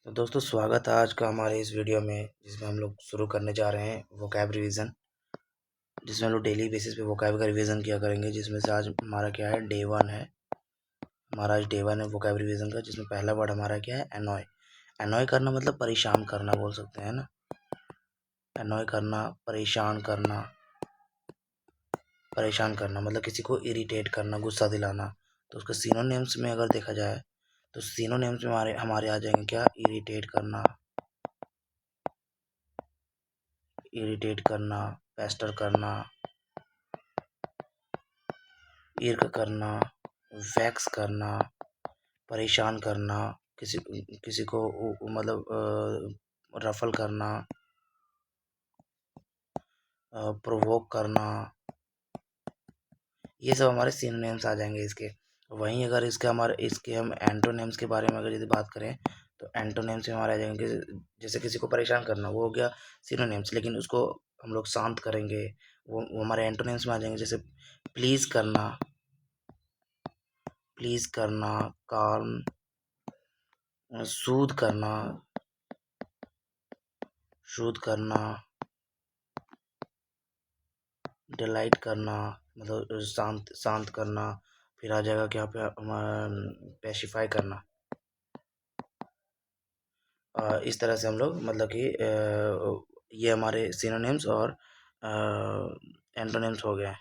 तो दोस्तों स्वागत है आज का हमारे इस वीडियो में जिसमें हम लोग शुरू करने जा रहे हैं वोकैब रिवीजन। जिसमें हम लोग डेली बेसिस पे वोकैब का रिवीजन किया करेंगे। जिसमें से आज हमारा क्या है, डे वन है। हमारा आज डे वन है वोकैब रिवीजन का, जिसमें पहला वर्ड हमारा क्या है, एनॉय। एनॉय करना मतलब परेशान करना बोल सकते हैं ना। एनॉय करना, परेशान करना। परेशान करना मतलब किसी को इरिटेट करना, गुस्सा दिलाना। तो उसके सिनोनिम्स में अगर देखा जाए तो सिनोनिम्स में हमारे हमारे आ जाएंगे क्या, इरिटेट करना, इरिटेट करना, पेस्टर करना, इर्क करना, वैक्स करना, परेशान करना, किसी किसी को मतलब रफल करना, प्रोवोक करना। ये सब हमारे सिनोनिम्स आ जाएंगे इसके। वहीं अगर इसके हम एंटोनिम्स के बारे में अगर यदि बात करें तो एंटोनिम्स में हमारे आ जाएंगे। जैसे किसी को परेशान करना वो हो गया सिनोनिम्स, लेकिन उसको हम लोग शांत करेंगे, वो हमारे एंटोनिम्स में आ जाएंगे। जैसे प्लीज करना, प्लीज करना, काम, सूद करना, सूद करना, डिलाइट करना मतलब शांत शांत करना। फिर आ जाएगा क्या पे, पेसिफाई करना। इस तरह से हम लोग मतलब कि ये हमारे सिनोनिम्स और एंटोनिम्स हो गए।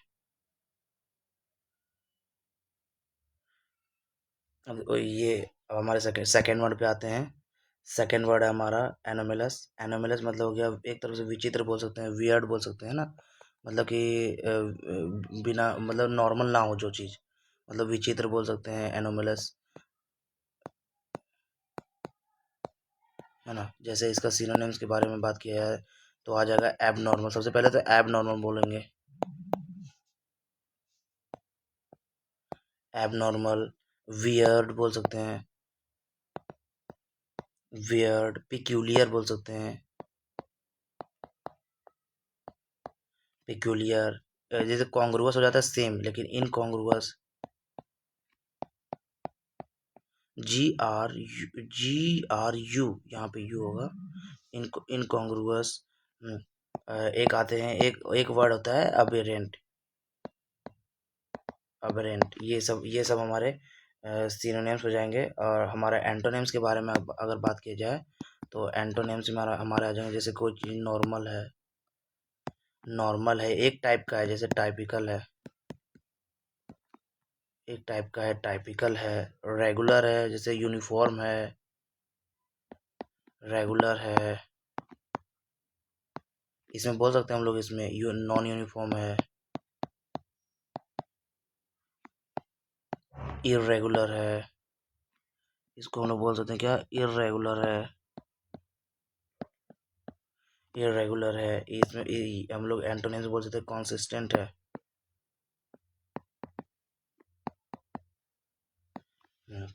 अब हमारे सेकेंड वर्ड पे आते हैं। सेकेंड वर्ड है हमारा एनोमिलस। एनोमिलस मतलब हो गया, एक तरफ से विचित्र बोल सकते हैं, वियर्ड बोल सकते हैं ना। मतलब कि बिना मतलब नॉर्मल ना हो जो चीज़, मतलब विचित्र बोल सकते हैं एनोमिलस, है ना। जैसे इसका सिनोनिम्स के बारे में बात किया है तो आ जाएगा एबनॉर्मल। सबसे पहले तो एबनॉर्मल बोलेंगे। एबनॉर्मल, वियर्ड बोल सकते हैं, वियर्ड, पिक्यूलियर बोल सकते हैं, पिक्यूलियर। जैसे कॉन्ग्रुअस हो जाता है सेम, लेकिन इनकॉन्ग्रुअस, जी आर यू यहाँ पे यू होगा। इनकॉन्ग्रुअस। एक आते हैं, एक वर्ड होता है अबेरेंट। अबेरेंट, ये सब हमारे सिनोनिम्स हो जाएंगे। और हमारे एंटोनिम्स के बारे में अगर बात की जाए तो एंटोनिम्स में हमारे आ जाएंगे। जैसे कोई चीज़ नॉर्मल है, नॉर्मल है एक टाइप का है, जैसे टाइपिकल है, एक टाइप का है, टाइपिकल है। रेगुलर है, जैसे यूनिफॉर्म है, रेगुलर है। इसमें बोल सकते हैं हम लोग, इसमें नॉन यूनिफॉर्म है, इरेगुलर है। इसको हम लोग बोल सकते हैं क्या, इरेगुलर है, इरेगुलर है। इसमें हम लोग एंटोनिम्स बोल सकते हैं कॉन्सिस्टेंट है।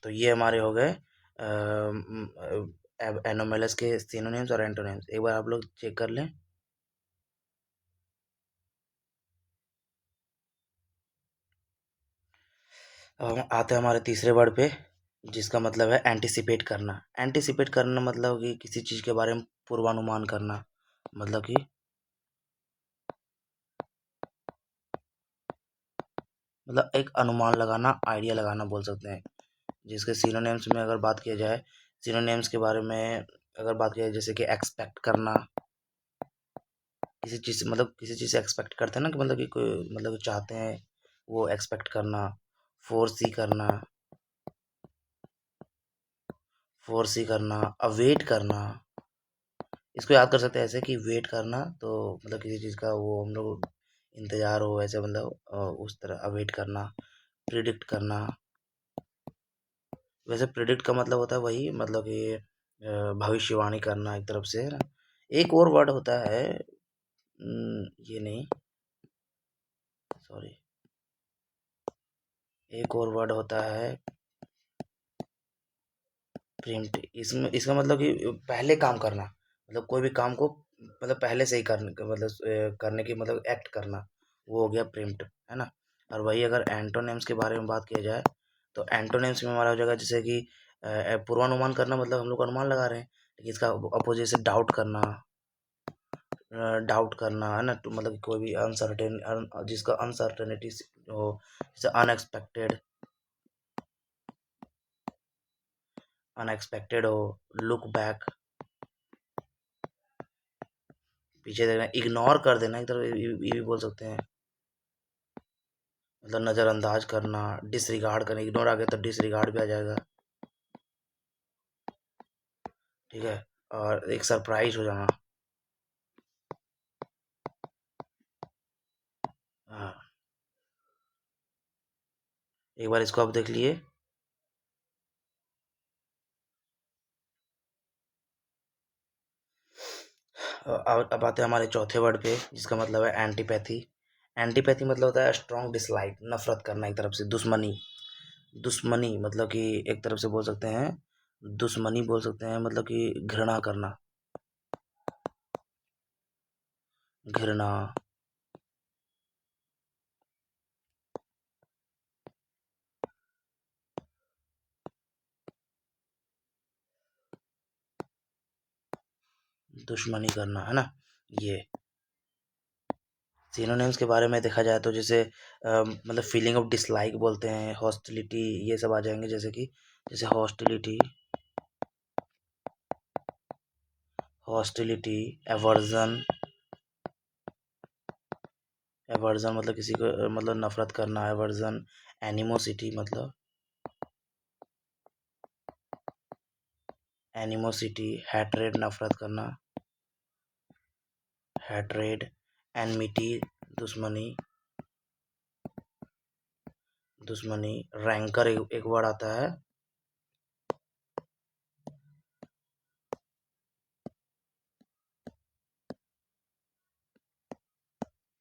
तो ये हमारे हो गए एनोमेलस के सिनोनिम्स और एंटोनिम्स। एक बार आप लोग चेक कर लें। अब हम आते हैं हमारे तीसरे वर्ड पे, जिसका मतलब है एंटिसिपेट करना। एंटिसिपेट करना मतलब कि किसी चीज़ के बारे में पूर्वानुमान करना। मतलब कि मतलब एक अनुमान लगाना, आइडिया लगाना बोल सकते हैं। जिसके सिनोनिम्स में अगर बात किया जाए, सिनोनिम्स के बारे में अगर बात किया जाए, जैसे कि एक्सपेक्ट करना, किसी चीज़ से मतलब किसी चीज़ से एक्सपेक्ट करते हैं ना, कि मतलब कि कोई मतलब चाहते हैं, वो एक्सपेक्ट करना। फोर्सी करना, फोर्सी करना, अवेट करना। इसको याद कर सकते हैं ऐसे कि वेट करना, तो मतलब किसी चीज़ का वो हम लोग इंतज़ार हो, ऐसे मतलब उस तरह अवेट करना। प्रिडिक्ट करना, वैसे प्रिडिक्ट का मतलब होता है वही, मतलब कि भविष्यवाणी करना एक तरफ से, है ना। एक और वर्ड होता है, ये नहीं, सॉरी, एक और वर्ड होता है प्रिम्प्ट। इसमें इसका मतलब कि पहले काम करना, मतलब कोई भी काम को मतलब पहले से ही करने का मतलब करने की मतलब एक्ट करना, वो हो गया प्रिम्प्ट, है ना। और वही अगर एंटोनिम्स के बारे में बात किया जाए तो एंटोनिम्स में हमारा हो जाएगा, जैसे कि पूर्वानुमान करना मतलब हम लोग अनुमान लगा रहे हैं, लेकिन इसका अपोजिट से डाउट करना, डाउट करना है ना, तो मतलब कि कोई भी अनसर्टेन जिसका अनसर्टेनिटी हो, जैसे अनएक्सपेक्टेड, अनएक्सपेक्टेड हो, लुक बैक, पीछे देखना, इग्नोर कर देना एक तरह ये भी बोल सकते हैं, मतलब नज़रअंदाज करना, डिसरिगार्ड करना, इग्नोर आ गया तो डिसरिगार्ड भी आ जाएगा, ठीक है। और एक सरप्राइज हो जाना, हाँ, एक बार इसको आप देख लिए। अब आते हैं हमारे चौथे वर्ड पे, जिसका मतलब है एंटीपैथी। एंटीपैथी मतलब होता है स्ट्रॉन्ग डिसलाइक, नफरत करना, एक तरफ से दुश्मनी। दुश्मनी मतलब कि एक तरफ से बोल सकते हैं, दुश्मनी बोल सकते हैं, मतलब कि घृणा करना, घृणा, दुश्मनी करना, है ना। ये सिनोनिम्स के बारे में देखा जाए तो जैसे मतलब फीलिंग ऑफ डिसलाइक बोलते हैं, हॉस्टिलिटी, ये सब आ जाएंगे, जैसे कि जैसे हॉस्टिलिटी, हॉस्टिलिटी, एवर्जन, एवर्जन मतलब किसी को मतलब नफरत करना, एवर्जन, एनिमोसिटी मतलब, एनिमोसिटी, हैट्रेड नफरत करना, हैट्रेड, एनमिटी दुश्मनी, दुश्मनी, रैंकर एक वर्ड आता है,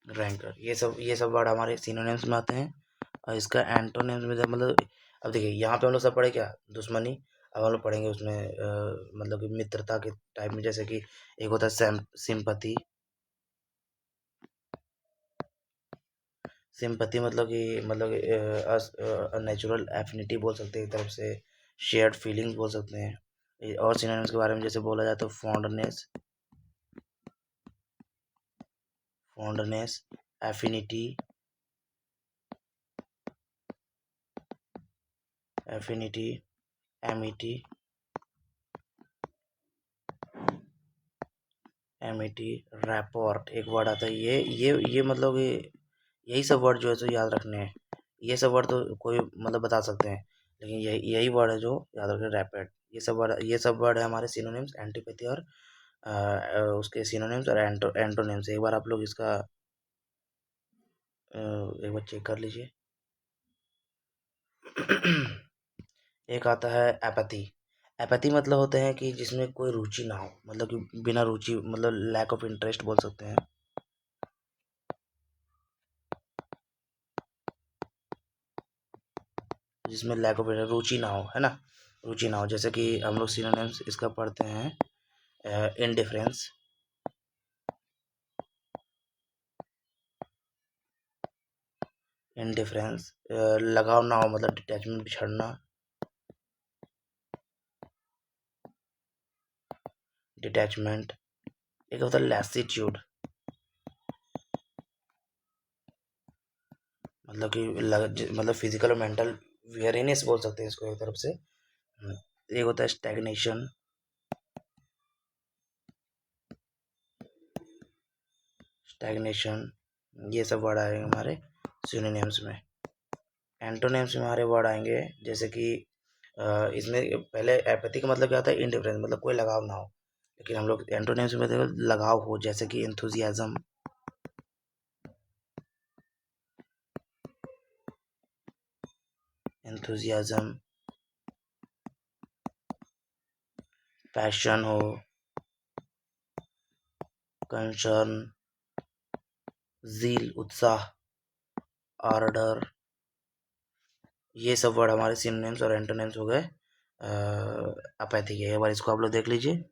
रैंकर, ये सब वर्ड हमारे सिनोनिम्स में आते हैं। और इसका एंटोनिम्स में मतलब, अब देखिए यहाँ पे हम लोग सब पढ़े क्या, दुश्मनी। अब हम लोग पढ़ेंगे उसमें मतलब कि मित्रता के टाइप में, जैसे कि एक होता है सिंपथी, सिंपथी मतलब कि नेचुरल एफिनिटी बोल सकते हैं एक तरफ से, शेयर्ड फीलिंग्स बोल सकते हैं। और सिनोनिम्स के बारे में जैसे बोला जाए तो fondness, fondness, affinity, affinity, Amity, Amity, rapport एक वर्ड आता है, ये मतलब कि यही सब वर्ड जो है तो याद रखने हैं। ये सब वर्ड तो कोई मतलब बता सकते हैं, लेकिन यही वर्ड है जो याद रखें, रैपिड। ये सब वर्ड है हमारे सिनोनिम्स, एंटीपैथी और उसके सिनोनिम्स और एंटोनिम्स। एक बार आप लोग इसका एक बार चेक कर लीजिए। एक आता है एपैथी। एपैथी मतलब होते हैं कि जिसमें कोई रुचि ना हो, मतलब कि बिना रुचि, मतलब लैक ऑफ इंटरेस्ट बोल सकते हैं, जिसमें लैक ऑफ रुचि ना हो, है ना, रुचि ना हो। जैसे कि हम लोग सिनोनिम्स इसका पढ़ते हैं, इनडिफरेंस, इनडिफरेंस, लगाव ना हो मतलब डिटैचमेंट, बिछड़ना, डिटैचमेंट। एक होता है लैसिट्यूड, मतलब कि मतलब फिजिकल और मेंटल वेयरनेस बोल सकते हैं इसको एक तरफ से। एक होता है स्टैग्नेशन, स्टैग्नेशन। ये सब वर्ड आएंगे हमारे सिनोनिम्स में। एंटोनिम्स में हमारे वर्ड आएंगे, जैसे कि इसमें पहले एपैथी का मतलब क्या होता है, इंडिफरेंस मतलब कोई लगाव ना हो, लेकिन हम लोग एंटोनिम्स में देखो लगाव हो, जैसे कि एंथुजियाज्म, एंथुजियाज्म, पैशन हो, कंसर्न, जील उत्साह, आर्डर। ये सब वर्ड हमारे सिनोनिम्स और एंटोनिम्स हो गए अपैथी के। एक बार इसको आप लोग देख लीजिए।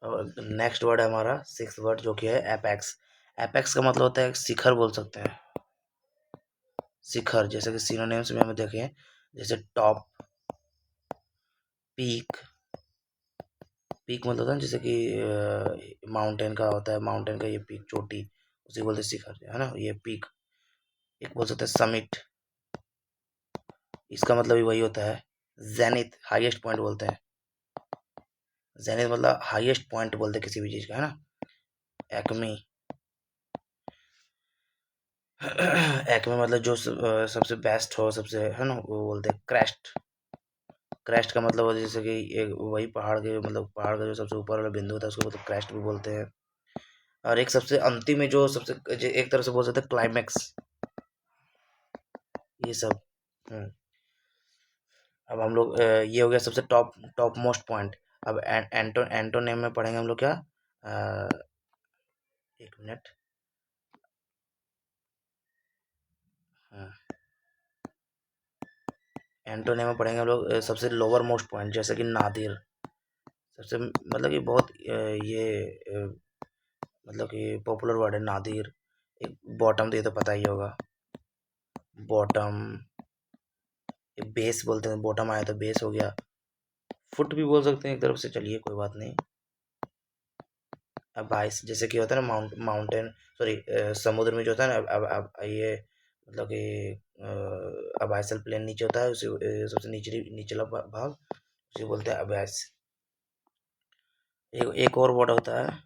और नेक्स्ट वर्ड है हमारा सिक्स वर्ड, जो कि है एपेक्स। एपेक्स का मतलब होता है शिखर बोल सकते हैं, शिखर। जैसे कि सिनोनिम्स में हम देखें जैसे टॉप, पीक। पीक मतलब होता है जैसे कि माउंटेन का होता है, माउंटेन का ये पीक, चोटी, उसे बोलते हैं शिखर, है ना, ये पीक। एक बोल सकते हैं समिट, इसका मतलब भी वही होता है। जेनिथ, हाईएस्ट पॉइंट बोलते हैं। जेनिथ मतलब हाईएस्ट पॉइंट बोलते हैं किसी भी चीज का, है ना। एक्मी, एक्मे मतलब जो सबसे बेस्ट हो, सबसे, है ना, वो बोलते हैं क्रेस्ट। क्रेस्ट का मतलब होता है जैसे कि एक वही पहाड़ के, मतलब पहाड़ का जो सबसे ऊपर वाला बिंदु होता है उसको मतलब क्रेस्ट भी बोलते हैं। और एक सबसे अंतिम में जो सबसे एक तरह से बोल सकते हैं क्लाइमेक्स, ये सब। हम्म। अब हम लोग ये हो गया सबसे टॉप टॉप मोस्ट पॉइंट। अब एंटोनेम में पढ़ेंगे हम लोग क्या, एक मिनट। हाँ, एंटोनेम में पढ़ेंगे हम लोग सबसे लोअर मोस्ट पॉइंट, जैसे कि नादिर। सबसे मतलब कि बहुत ये मतलब कि पॉपुलर वर्ड है नादिर। एक बॉटम, तो ये तो पता ही होगा, बॉटम। बेस बोलते हैं, बॉटम आया तो बेस हो गया। फुट भी बोल सकते हैं एक तरफ से, चलिए कोई बात नहीं। अब आइस, जैसे कि होता है ना माउंटेन, सॉरी, समुद्र में जो होता है ना, अब ये मतलब कि अब आइसल प्लेन नीचे होता है, उसे सबसे निचला भाग, उसे बोलते हैं अबैस। एक और वर्ड होता है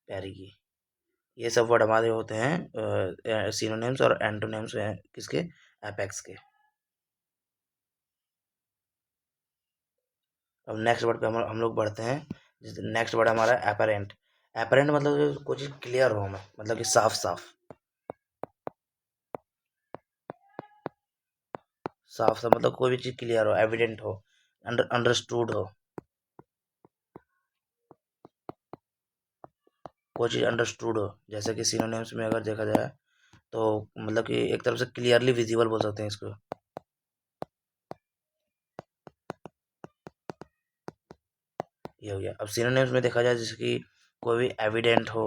पैरिगी। ये सब वर्ड हमारे होते हैं सिनोनिम्स और एंटोनिम्स हैं किसके, एपेक्स के। अब नेक्स्ट वर्ड पे हम लोग बढ़ते हैं। नेक्स्ट वर्ड हमारा एपरेंट। एपरेंट मतलब कोई चीज क्लियर हो हमें, मतलब कि साफ साफ, साफ साफ मतलब कोई भी चीज क्लियर हो, एविडेंट हो, अंडरस्टूड हो। कोई चीज अंडरस्टूड हो, जैसे कि सिनोनिम्स में अगर देखा जाए तो मतलब कि एक तरफ से क्लियरली विजिबल बोल सकते हैं इसको। ये हो गया। अब सिनोनिम्स में देखा जाए जैसे कि कोई भी एविडेंट हो,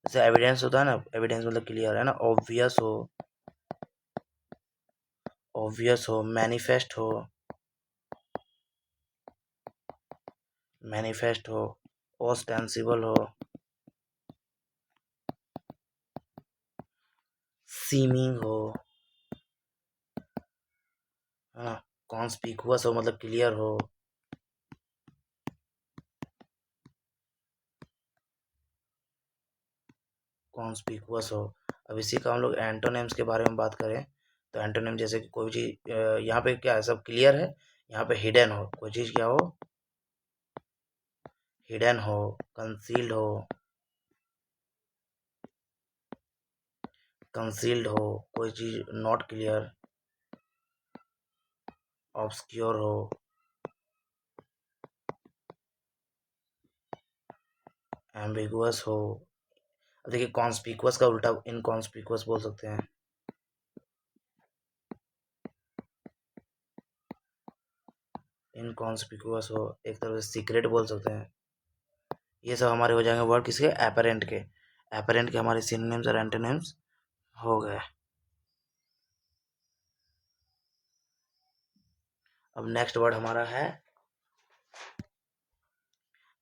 जैसे एविडेंस होता है ना, एविडेंस मतलब क्लियर, है ना। ऑब्वियस हो, ऑब्वियस हो, मैनिफेस्ट हो, मैनिफेस्ट हो, ऑस्टेंसिबल हो, सीमिंग हो, है ना। कॉन्स्पिकुअस हो मतलब क्लियर हो। कॉन्स्पिकुअस हो। अब इसी का हम लोग एंटोनिम्स के बारे में बात करें तो एंटोनिम जैसे कि कोई चीज यहाँ पे क्या है, सब क्लियर है। यहाँ पे हिडन हो, कोई चीज क्या हो, हिडन हो, कंसील्ड हो, कंसील्ड हो, कोई चीज नॉट क्लियर, ऑब्सक्योर हो, एम्बिगुअस हो। अब देखिए कॉन्स्पिकुअस का उल्टा इनकॉन्स्पिकुअस बोल सकते हैं। इनकॉन्स्पिकुअस हो, एक तरह से सीक्रेट बोल सकते हैं। ये सब हमारे हो जाएंगे वर्ड किसके, एपरेंट के। एपरेंट के हमारे सिनोनिम्स और एंटोनिम्स हो गए। अब नेक्स्ट वर्ड हमारा है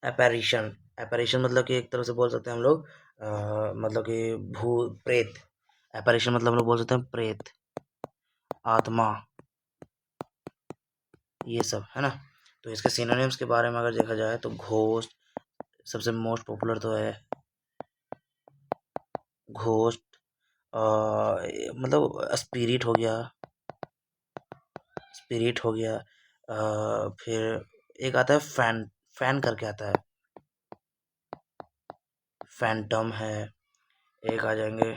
एपेरिशन। एपेरिशन मतलब कि एक तरह से बोल सकते हैं हम लोग मतलब कि भूत प्रेत। एपेरिशन मतलब हम लोग बोल सकते हैं प्रेत, आत्मा, ये सब, है ना। तो इसके सिनोनिम्स के बारे में अगर देखा जाए तो घोस्ट सबसे मोस्ट पॉपुलर तो है, घोस्ट, मतलब स्पिरिट हो गया, स्पिरिट हो गया। फिर एक आता है फैन, फैन करके आता है, फैंटम है। एक आ जाएंगे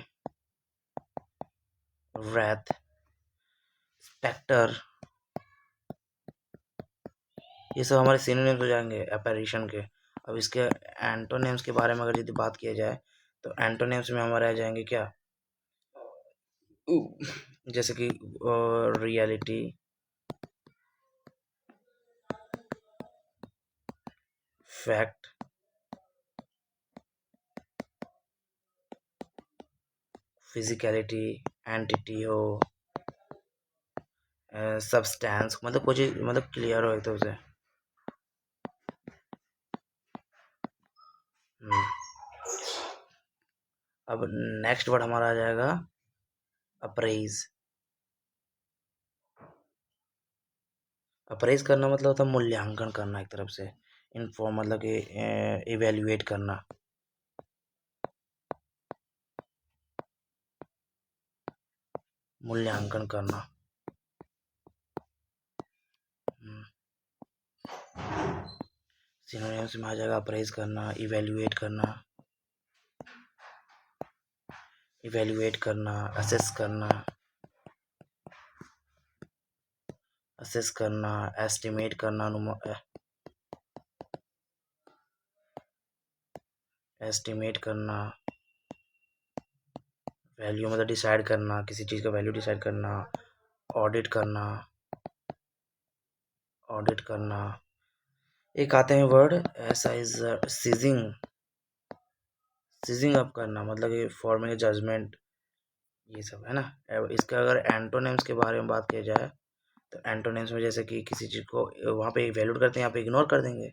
रैथ, स्पेक्टर। ये सब हमारे सिनोनिम्स हो जाएंगे एपेरिशन के। अब इसके एंटोनिम्स के बारे में अगर यदि बात किया जाए तो एंटोनिम्स में हमारे आ जाएंगे क्या, जैसे कि रियलिटी, फैक्ट, फिजिकलिटी, एंटिटी हो, सब्सटेंस मतलब कुछ मतलब क्लियर हो एक तो उसे। अब नेक्स्ट वर्ड हमारा आ जाएगा अप्रेज। अप्रेज करना मतलब होता है मूल्यांकन करना एक तरफ से, इन्फॉर्म मतलब कि इवेल्युएट करना। मूल्यांकन करना। सिनोनिम्स में आ जाएगा अप्रेज करना, इवेल्युएट करना, इवेल्युएट करना, असेस करना, असेस करना, एस्टिमेट करना, एस्टिमेट करना, वैल्यू मतलब डिसाइड करना, किसी चीज़ का वैल्यू डिसाइड करना, ऑडिट करना, ऑडिट करना। एक आते हैं वर्ड ऐसा इज सीजिंग, सीजिंग अप करना मतलब कि फॉर्मिंग जजमेंट, ये सब है ना। इसका अगर एंटोनिम्स के बारे में बात की जाए तो एंटोनिम्स में जैसे कि किसी चीज़ को वहाँ पे वैल्यूड करते हैं, यहाँ पे इग्नोर कर देंगे।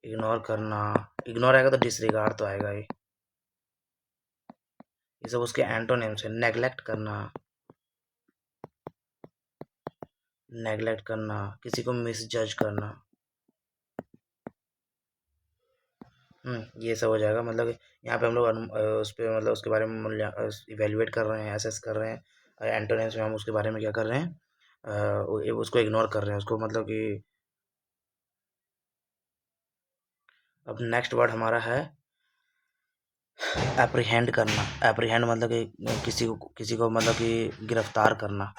इग्नोर करना, इग्नोर आएगा तो डिसरिगार्ड तो आएगा ही। ये सब उसके एंटोनिम्स है। नेग्लेक्ट करना, नेग्लेक्ट करना, किसी को मिसजज करना। ये सब हो जाएगा मतलब यहाँ पे हम लोग उस पर मतलब उसके बारे में मूल्य इवेल्युएट कर रहे हैं, एसेस कर रहे हैं। और एंटोनिम्स में हम उसके बारे में क्या कर रहे हैं, उसको इग्नोर कर रहे हैं उसको, मतलब कि। अब नेक्स्ट वर्ड हमारा है एप्रीहेंड करना। एप्रीहेंड मतलब कि किसी को मतलब कि गिरफ्तार करना।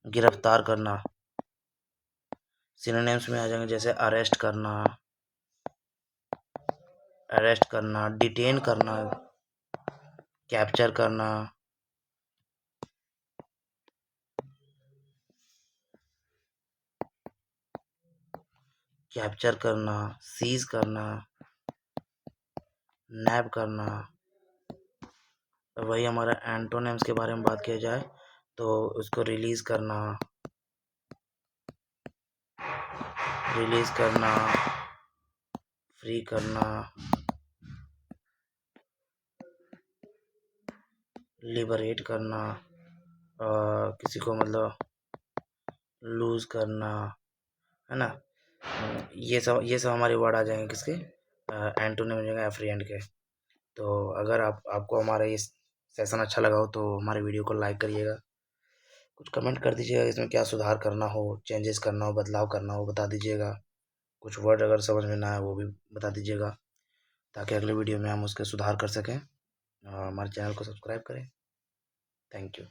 गिरफ्तार करना। सिनोनिम्स में आ जाएंगे जैसे अरेस्ट करना, अरेस्ट करना, डिटेन करना, कैप्चर करना, कैप्चर करना, सीज करना, नैब करना। वही हमारा एंटोनिम्स के बारे में बात किया जाए तो उसको रिलीज करना, रिलीज करना, फ्री करना, लिबरेट करना, किसी को मतलब लूज करना, है ना। ये सब हमारे वर्ड आ जाएंगे किसके, एंटोनिम हो जाएंगे एप्रीहेंड के। तो अगर आपको हमारा ये सेशन अच्छा लगा हो तो हमारे वीडियो को लाइक करिएगा, कुछ कमेंट कर दीजिएगा, इसमें क्या सुधार करना हो, चेंजेस करना हो, बदलाव करना हो बता दीजिएगा। कुछ वर्ड अगर समझ में ना आए वो भी बता दीजिएगा, ताकि अगले वीडियो में हम उसके सुधार कर सकें। हमारे चैनल को सब्सक्राइब करें। Thank you.